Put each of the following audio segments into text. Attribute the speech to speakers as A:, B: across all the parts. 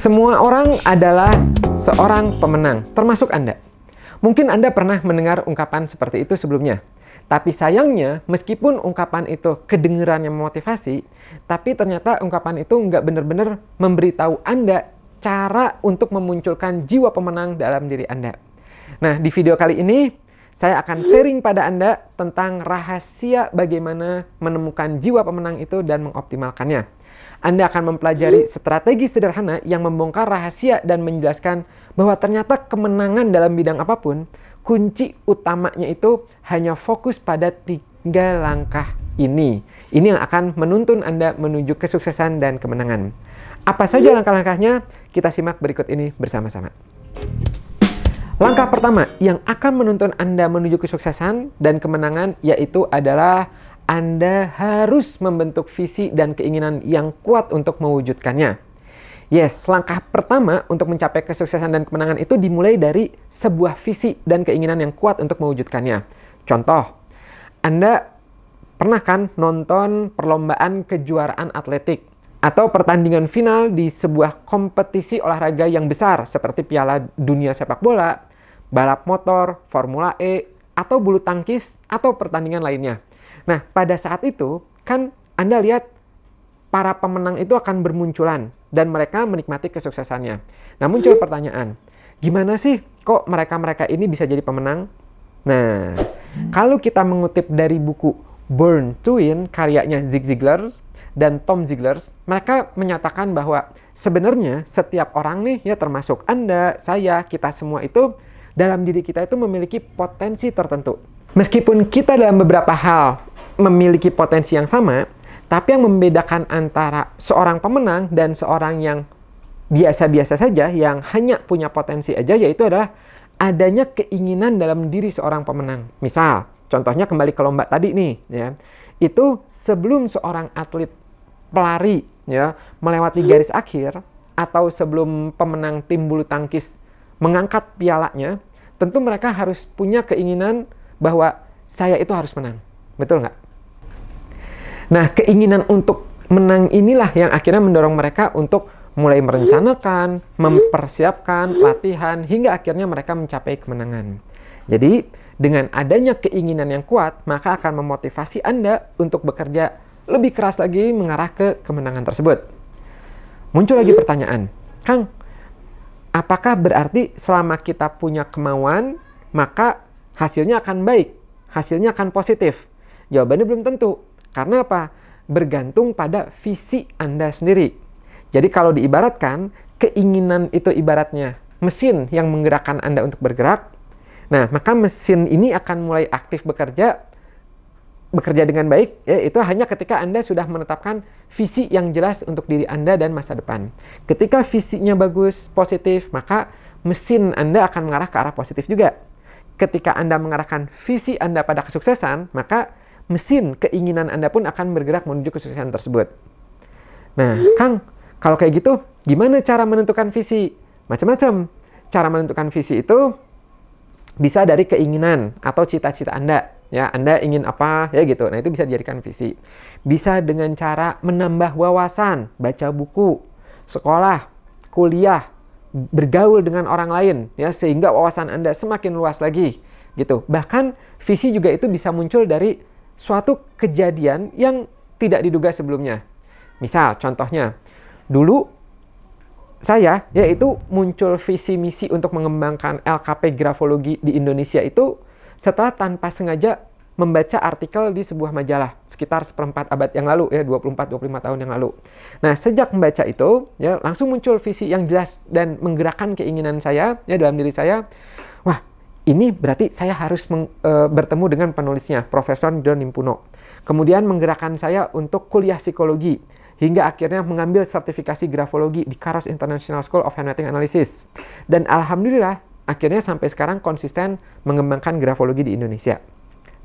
A: Semua orang adalah seorang pemenang, termasuk Anda. Mungkin Anda pernah mendengar ungkapan seperti itu sebelumnya. Tapi sayangnya, meskipun ungkapan itu kedengerannya memotivasi, tapi ternyata ungkapan itu nggak benar-benar memberitahu Anda cara untuk memunculkan jiwa pemenang dalam diri Anda. Nah, di video kali ini, saya akan sharing pada Anda tentang rahasia bagaimana menemukan jiwa pemenang itu dan mengoptimalkannya. Anda akan mempelajari strategi sederhana yang membongkar rahasia dan menjelaskan bahwa ternyata kemenangan dalam bidang apapun, kunci utamanya itu hanya fokus pada 3 langkah ini. Ini yang akan menuntun Anda menuju kesuksesan dan kemenangan. Apa saja langkah-langkahnya? Kita simak berikut ini bersama-sama. Langkah pertama yang akan menuntun Anda menuju kesuksesan dan kemenangan yaitu adalah Anda harus membentuk visi dan keinginan yang kuat untuk mewujudkannya. Yes, langkah pertama untuk mencapai kesuksesan dan kemenangan itu dimulai dari sebuah visi dan keinginan yang kuat untuk mewujudkannya. Contoh, Anda pernah kan nonton perlombaan kejuaraan atletik atau pertandingan final di sebuah kompetisi olahraga yang besar seperti Piala Dunia Sepak Bola, balap motor, Formula E, atau bulu tangkis, atau pertandingan lainnya. Nah, pada saat itu, kan Anda lihat para pemenang itu akan bermunculan dan mereka menikmati kesuksesannya. Nah, muncul pertanyaan, gimana sih kok mereka-mereka ini bisa jadi pemenang? Nah, kalau kita mengutip dari buku Born to Win, karyanya Zig Ziglar dan Tom Ziglar, mereka menyatakan bahwa sebenarnya setiap orang nih, ya termasuk Anda, saya, kita semua itu, dalam diri kita itu memiliki potensi tertentu. Meskipun kita dalam beberapa hal memiliki potensi yang sama, tapi yang membedakan antara seorang pemenang dan seorang yang biasa-biasa saja, yang hanya punya potensi aja, yaitu adalah adanya keinginan dalam diri seorang pemenang. Misal, contohnya kembali ke lomba tadi nih, ya, itu sebelum seorang atlet pelari ya melewati garis akhir, atau sebelum pemenang tim bulu tangkis mengangkat pialanya, tentu mereka harus punya keinginan bahwa saya itu harus menang. Betul nggak? Nah, keinginan untuk menang inilah yang akhirnya mendorong mereka untuk mulai merencanakan, mempersiapkan, latihan, hingga akhirnya mereka mencapai kemenangan. Jadi, dengan adanya keinginan yang kuat, maka akan memotivasi Anda untuk bekerja lebih keras lagi mengarah ke kemenangan tersebut. Muncul lagi pertanyaan, Kang, apakah berarti selama kita punya kemauan, maka hasilnya akan baik, hasilnya akan positif? Jawabannya belum tentu. Karena apa? Bergantung pada visi Anda sendiri. Jadi kalau diibaratkan, keinginan itu ibaratnya mesin yang menggerakkan Anda untuk bergerak. Nah, maka mesin ini akan mulai aktif bekerja dengan baik, ya, itu hanya ketika Anda sudah menetapkan visi yang jelas untuk diri Anda dan masa depan. Ketika visinya bagus, positif, maka mesin Anda akan mengarah ke arah positif juga. Ketika Anda mengarahkan visi Anda pada kesuksesan, maka mesin keinginan Anda pun akan bergerak menuju kesuksesan tersebut. Nah, Kang, kalau kayak gitu, gimana cara menentukan visi? Macam-macam. Cara menentukan visi itu bisa dari keinginan atau cita-cita Anda. Ya, Anda ingin apa, ya gitu. Nah, itu bisa dijadikan visi. Bisa dengan cara menambah wawasan, baca buku, sekolah, kuliah, bergaul dengan orang lain, ya, sehingga wawasan Anda semakin luas lagi, gitu. Bahkan visi juga itu bisa muncul dari suatu kejadian yang tidak diduga sebelumnya. Misal, contohnya, dulu saya, yaitu muncul visi misi untuk mengembangkan LKP grafologi di Indonesia itu setelah tanpa sengaja membaca artikel di sebuah majalah sekitar seperempat abad yang lalu, ya 24-25 tahun yang lalu. Nah, sejak membaca itu, ya langsung muncul visi yang jelas dan menggerakkan keinginan saya, ya dalam diri saya. Wah, ini berarti saya harus bertemu dengan penulisnya, Profesor John Nimpuno. Kemudian menggerakkan saya untuk kuliah psikologi, hingga akhirnya mengambil sertifikasi grafologi di Caros International School of Handwriting Analysis. Dan alhamdulillah, akhirnya sampai sekarang konsisten mengembangkan grafologi di Indonesia.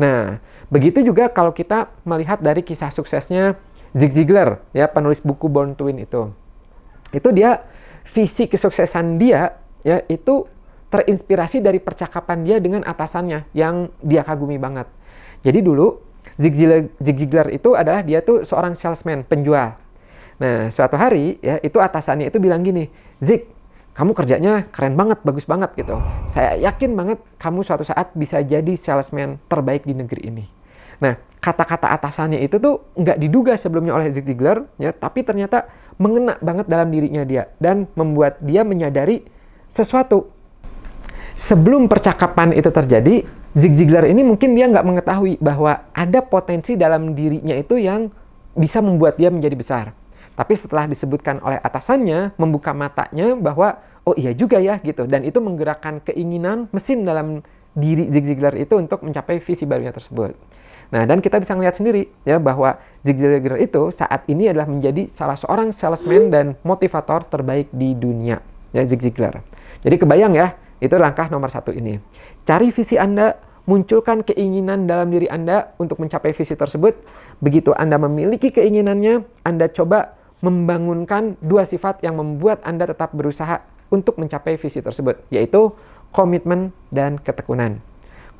A: Nah, begitu juga kalau kita melihat dari kisah suksesnya Zig Ziglar, ya penulis buku Born to Win itu. Itu dia, visi kesuksesan dia, ya itu terinspirasi dari percakapan dia dengan atasannya yang dia kagumi banget. Jadi dulu Zig Ziglar itu adalah dia tuh seorang salesman, penjual. Nah, suatu hari ya itu atasannya itu bilang gini, Zik, kamu kerjanya keren banget, bagus banget gitu. Saya yakin banget kamu suatu saat bisa jadi salesman terbaik di negeri ini. Nah, kata-kata atasannya itu tuh nggak diduga sebelumnya oleh Zig Ziglar, ya, tapi ternyata mengena banget dalam dirinya dia dan membuat dia menyadari sesuatu. Sebelum percakapan itu terjadi, Zig Ziglar ini mungkin dia nggak mengetahui bahwa ada potensi dalam dirinya itu yang bisa membuat dia menjadi besar. Tapi setelah disebutkan oleh atasannya, membuka matanya bahwa, oh iya juga ya gitu. Dan itu menggerakkan keinginan mesin dalam diri Zig Ziglar itu untuk mencapai visi barunya tersebut. Nah, dan kita bisa melihat sendiri ya bahwa Zig Ziglar itu saat ini adalah menjadi salah seorang salesman dan motivator terbaik di dunia. Ya, Zig Ziglar. Jadi kebayang ya, itu langkah nomor 1 ini. Cari visi Anda, munculkan keinginan dalam diri Anda untuk mencapai visi tersebut. Begitu Anda memiliki keinginannya, Anda coba membangunkan 2 sifat yang membuat Anda tetap berusaha untuk mencapai visi tersebut, yaitu komitmen dan ketekunan.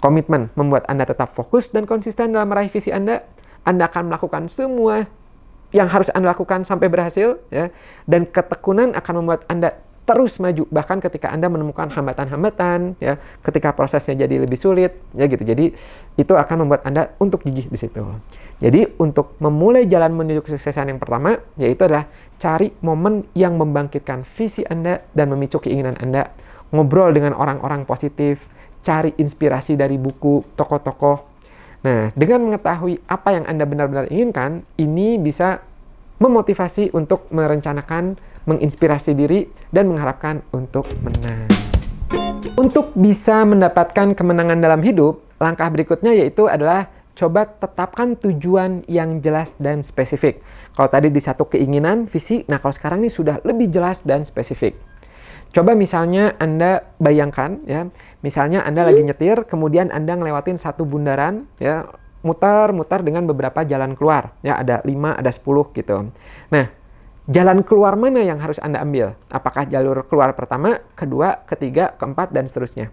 A: Komitmen membuat Anda tetap fokus dan konsisten dalam meraih visi Anda. Anda akan melakukan semua yang harus Anda lakukan sampai berhasil, ya. Dan ketekunan akan membuat Anda terus maju, bahkan ketika Anda menemukan hambatan-hambatan, ya, ketika prosesnya jadi lebih sulit, ya gitu. Jadi itu akan membuat Anda untuk gigih di situ. Jadi untuk memulai jalan menuju kesuksesan yang pertama, yaitu adalah cari momen yang membangkitkan visi Anda dan memicu keinginan Anda. Ngobrol dengan orang-orang positif, cari inspirasi dari buku, tokoh-tokoh. Nah, dengan mengetahui apa yang Anda benar-benar inginkan, ini bisa memotivasi untuk merencanakan, menginspirasi diri, dan mengharapkan untuk menang. Untuk bisa mendapatkan kemenangan dalam hidup, langkah berikutnya yaitu adalah coba tetapkan tujuan yang jelas dan spesifik. Kalau tadi di satu keinginan, visi, nah kalau sekarang ini sudah lebih jelas dan spesifik. Coba misalnya Anda bayangkan, ya, misalnya Anda lagi nyetir, kemudian Anda ngelewatin satu bundaran, ya, mutar-mutar dengan beberapa jalan keluar, ya, ada 5, ada 10 gitu. Nah, jalan keluar mana yang harus Anda ambil? Apakah jalur keluar pertama, kedua, ketiga, keempat, dan seterusnya?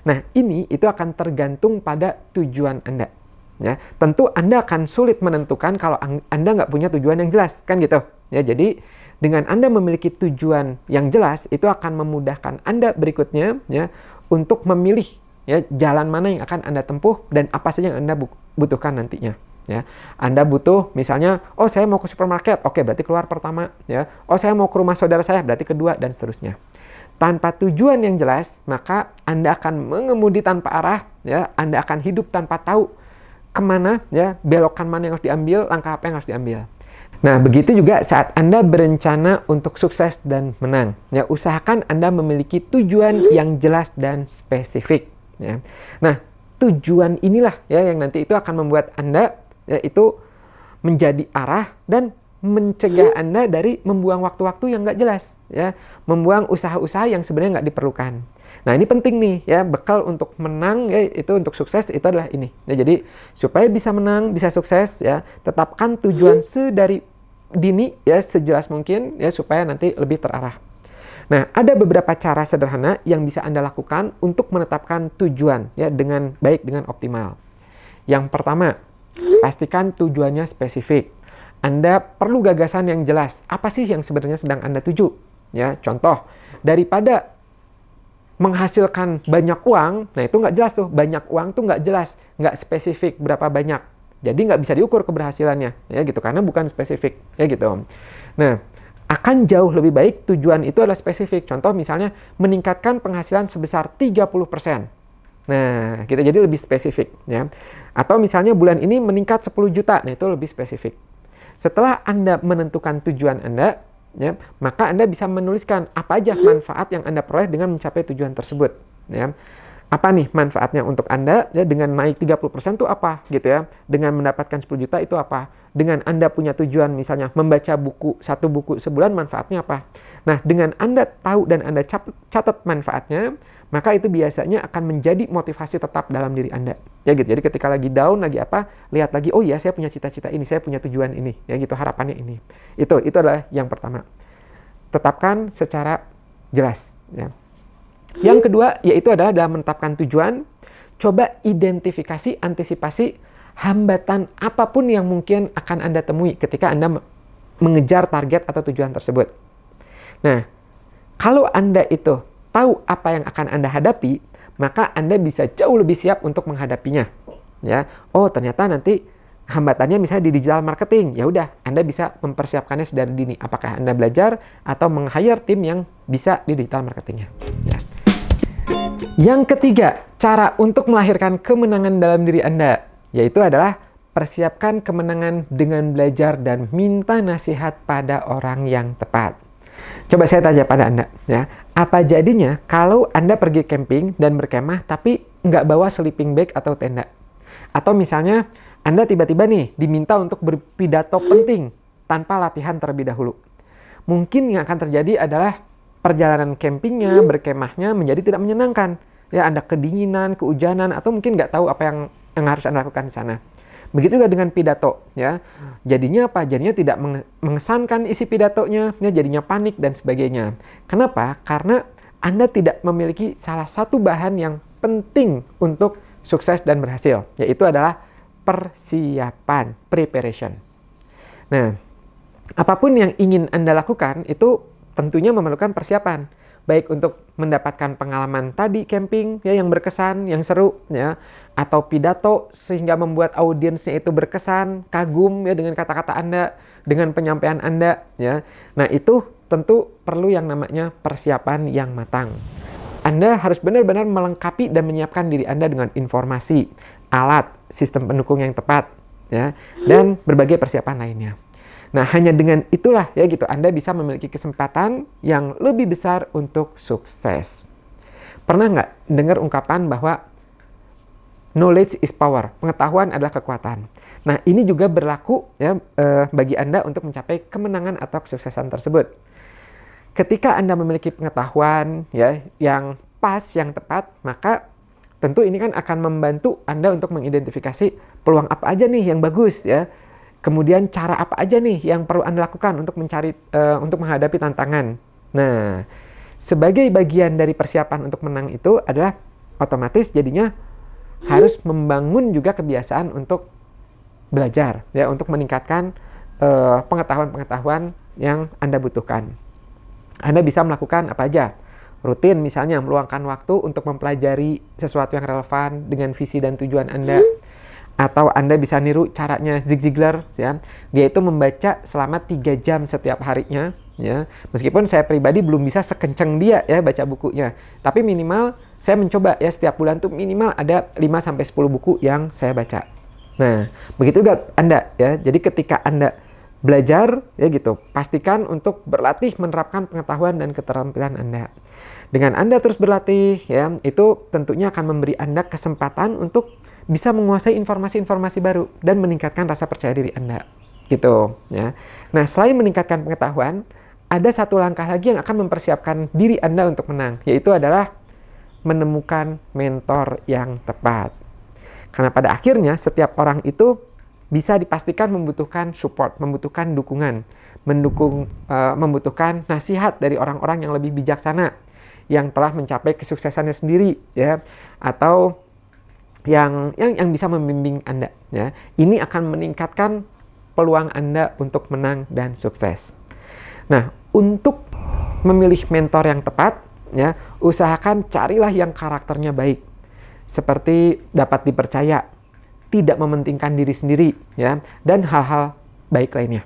A: Nah, itu akan tergantung pada tujuan Anda. Ya, tentu Anda akan sulit menentukan kalau Anda nggak punya tujuan yang jelas, kan gitu. Ya, jadi dengan Anda memiliki tujuan yang jelas, itu akan memudahkan Anda berikutnya, ya, untuk memilih, ya, jalan mana yang akan Anda tempuh dan apa saja yang Anda butuhkan nantinya. Ya, Anda butuh misalnya, oh saya mau ke supermarket, oke berarti keluar pertama, ya. Oh saya mau ke rumah saudara saya, berarti kedua, dan seterusnya. Tanpa tujuan yang jelas, maka Anda akan mengemudi tanpa arah, ya. Anda akan hidup tanpa tahu kemana, ya, belokan mana yang harus diambil, langkah apa yang harus diambil. Nah, begitu juga saat Anda berencana untuk sukses dan menang. Ya, usahakan Anda memiliki tujuan yang jelas dan spesifik. Ya. Nah, tujuan inilah, ya, yang nanti itu akan membuat Anda, ya, itu menjadi arah dan mencegah Anda dari membuang waktu-waktu yang nggak jelas, ya, membuang usaha-usaha yang sebenarnya nggak diperlukan. Nah, ini penting nih, ya, bekal untuk menang, ya, itu untuk sukses itu adalah ini. Ya, jadi supaya bisa menang, bisa sukses, ya, tetapkan tujuan sedari dini, ya, sejelas mungkin, ya, supaya nanti lebih terarah. Nah, ada beberapa cara sederhana yang bisa Anda lakukan untuk menetapkan tujuan, ya, dengan baik, dengan optimal. Yang pertama, pastikan tujuannya spesifik. Anda perlu gagasan yang jelas. Apa sih yang sebenarnya sedang Anda tuju? Ya, contoh, daripada menghasilkan banyak uang, nah itu nggak jelas tuh. Banyak uang tuh nggak jelas, nggak spesifik berapa banyak. Jadi nggak bisa diukur keberhasilannya, ya gitu, karena bukan spesifik, ya gitu. Nah, akan jauh lebih baik tujuan itu adalah spesifik. Contoh misalnya meningkatkan penghasilan sebesar 30%. Nah, kita jadi lebih spesifik, ya. Atau misalnya bulan ini meningkat 10 juta, nah itu lebih spesifik. Setelah Anda menentukan tujuan Anda, ya, maka Anda bisa menuliskan apa aja manfaat yang Anda peroleh dengan mencapai tujuan tersebut. Ya. Apa nih manfaatnya untuk Anda, ya, dengan naik 30% itu apa gitu, ya. Dengan mendapatkan 10 juta itu apa. Dengan Anda punya tujuan misalnya membaca satu buku sebulan, manfaatnya apa. Nah, dengan Anda tahu dan Anda catat manfaatnya, maka itu biasanya akan menjadi motivasi tetap dalam diri Anda. Ya gitu. Jadi ketika lagi down, lagi apa, lihat lagi, oh iya saya punya cita-cita ini, saya punya tujuan ini, ya gitu, harapannya ini. Itu adalah yang pertama. Tetapkan secara jelas, ya. Yang kedua, yaitu adalah dalam menetapkan tujuan, coba identifikasi, antisipasi hambatan apapun yang mungkin akan Anda temui ketika Anda mengejar target atau tujuan tersebut. Nah, kalau Anda itu tahu apa yang akan Anda hadapi, maka Anda bisa jauh lebih siap untuk menghadapinya. Ya, oh ternyata nanti hambatannya misalnya di digital marketing. Ya udah, Anda bisa mempersiapkannya sedari dini. Apakah Anda belajar atau meng-hire tim yang bisa di digital marketingnya. Ya. Yang ketiga, cara untuk melahirkan kemenangan dalam diri Anda, yaitu adalah persiapkan kemenangan dengan belajar dan minta nasihat pada orang yang tepat. Coba saya tanya pada Anda, ya, apa jadinya kalau Anda pergi camping dan berkemah tapi nggak bawa sleeping bag atau tenda? Atau misalnya Anda tiba-tiba nih diminta untuk berpidato penting tanpa latihan terlebih dahulu. Mungkin yang akan terjadi adalah perjalanan campingnya, berkemahnya menjadi tidak menyenangkan. Ya, Anda kedinginan, kehujanan, atau mungkin nggak tahu apa yang harus Anda lakukan di sana. Begitu juga dengan pidato, ya. Jadinya apa? Jadinya tidak mengesankan isi pidatonya, ya, jadinya panik dan sebagainya. Kenapa? Karena Anda tidak memiliki salah satu bahan yang penting untuk sukses dan berhasil, yaitu adalah persiapan, preparation. Nah, apapun yang ingin Anda lakukan itu tentunya memerlukan persiapan. Baik untuk mendapatkan pengalaman tadi camping ya yang berkesan, yang seru ya, atau pidato sehingga membuat audiensnya itu berkesan, kagum ya dengan kata-kata Anda, dengan penyampaian Anda ya. Nah, itu tentu perlu yang namanya persiapan yang matang. Anda harus benar-benar melengkapi dan menyiapkan diri Anda dengan informasi, alat, sistem pendukung yang tepat ya, dan berbagai persiapan lainnya. Nah, hanya dengan itulah ya gitu Anda bisa memiliki kesempatan yang lebih besar untuk sukses. Pernah nggak dengar ungkapan bahwa knowledge is power, pengetahuan adalah kekuatan. Nah, ini juga berlaku ya bagi Anda untuk mencapai kemenangan atau kesuksesan tersebut. Ketika Anda memiliki pengetahuan ya yang pas, yang tepat, maka tentu ini kan akan membantu Anda untuk mengidentifikasi peluang apa aja nih yang bagus ya. Kemudian cara apa aja nih yang perlu Anda lakukan untuk untuk menghadapi tantangan. Nah, sebagai bagian dari persiapan untuk menang itu adalah otomatis jadinya harus membangun juga kebiasaan untuk belajar ya, untuk meningkatkan pengetahuan-pengetahuan yang Anda butuhkan. Anda bisa melakukan apa aja? Rutin misalnya meluangkan waktu untuk mempelajari sesuatu yang relevan dengan visi dan tujuan Anda. Atau Anda bisa niru caranya Zig Ziglar ya. Dia itu membaca selama 3 jam setiap harinya ya. Meskipun saya pribadi belum bisa sekencang dia ya baca bukunya. Tapi minimal saya mencoba ya setiap bulan tuh minimal ada 5 sampai 10 buku yang saya baca. Nah, begitu juga Anda ya. Jadi ketika Anda belajar ya gitu, pastikan untuk berlatih menerapkan pengetahuan dan keterampilan Anda. Dengan Anda terus berlatih ya, itu tentunya akan memberi Anda kesempatan untuk bisa menguasai informasi-informasi baru dan meningkatkan rasa percaya diri Anda. Gitu ya. Nah, selain meningkatkan pengetahuan, ada satu langkah lagi yang akan mempersiapkan diri Anda untuk menang, yaitu adalah menemukan mentor yang tepat. Karena pada akhirnya setiap orang itu bisa dipastikan membutuhkan support, membutuhkan dukungan, membutuhkan nasihat dari orang-orang yang lebih bijaksana, yang telah mencapai kesuksesannya sendiri ya, atau yang bisa membimbing Anda ya. Ini akan meningkatkan peluang Anda untuk menang dan sukses. Nah, untuk memilih mentor yang tepat ya, usahakan carilah yang karakternya baik, seperti dapat dipercaya, tidak mementingkan diri sendiri ya, dan hal-hal baik lainnya.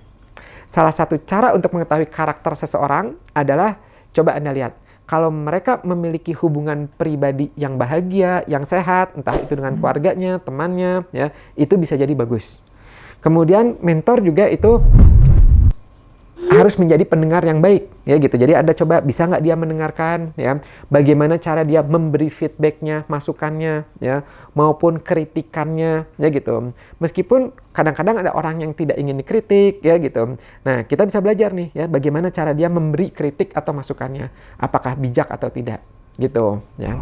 A: Salah satu cara untuk mengetahui karakter seseorang adalah coba Anda lihat. Kalau mereka memiliki hubungan pribadi yang bahagia, yang sehat, entah itu dengan keluarganya, temannya, ya, itu bisa jadi bagus. Kemudian mentor juga itu harus menjadi pendengar yang baik, ya gitu. Jadi Anda coba bisa nggak dia mendengarkan, ya, bagaimana cara dia memberi feedbacknya, masukannya, ya, maupun kritikannya, ya gitu. Meskipun kadang-kadang ada orang yang tidak ingin dikritik, ya gitu. Nah, kita bisa belajar nih, ya, bagaimana cara dia memberi kritik atau masukannya, apakah bijak atau tidak, gitu, ya.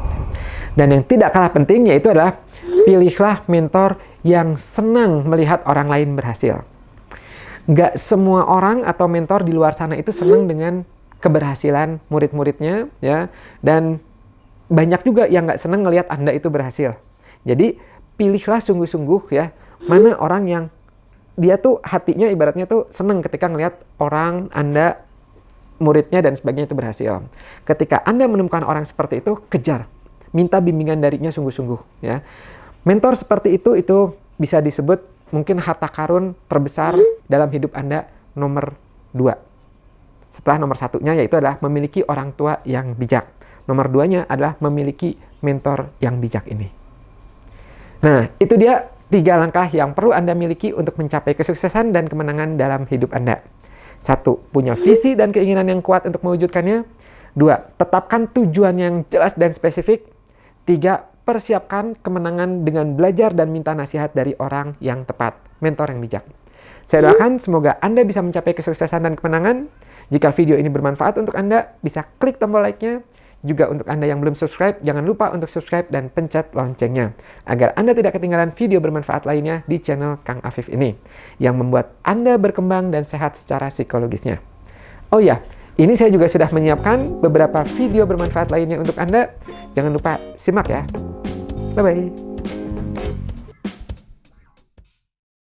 A: Dan yang tidak kalah penting yaitu adalah pilihlah mentor yang senang melihat orang lain berhasil. Nggak semua orang atau mentor di luar sana itu senang dengan keberhasilan murid-muridnya, ya. Dan banyak juga yang nggak senang ngelihat Anda itu berhasil. Jadi pilihlah sungguh-sungguh ya, mana orang yang dia tuh hatinya ibaratnya tuh seneng ketika ngelihat orang Anda, muridnya dan sebagainya itu berhasil. Ketika Anda menemukan orang seperti itu, kejar. Minta bimbingan darinya sungguh-sungguh, ya. Mentor seperti itu bisa disebut mungkin harta karun terbesar dalam hidup Anda nomor 2. Setelah nomor 1-nya yaitu adalah memiliki orang tua yang bijak. Nomor 2-nya adalah memiliki mentor yang bijak ini. Nah, itu dia 3 langkah yang perlu Anda miliki untuk mencapai kesuksesan dan kemenangan dalam hidup Anda. 1. Punya visi dan keinginan yang kuat untuk mewujudkannya. 2. Tetapkan tujuan yang jelas dan spesifik. 3. Persiapkan kemenangan dengan belajar dan minta nasihat dari orang yang tepat, mentor yang bijak. Saya doakan semoga Anda bisa mencapai kesuksesan dan kemenangan. Jika video ini bermanfaat untuk Anda, bisa klik tombol like-nya. Juga untuk Anda yang belum subscribe, jangan lupa untuk subscribe dan pencet loncengnya, agar Anda tidak ketinggalan video bermanfaat lainnya di channel Kang Afif ini, yang membuat Anda berkembang dan sehat secara psikologisnya. Oh ya, ini saya juga sudah menyiapkan beberapa video bermanfaat lainnya untuk Anda. Jangan lupa simak ya. Bye-bye.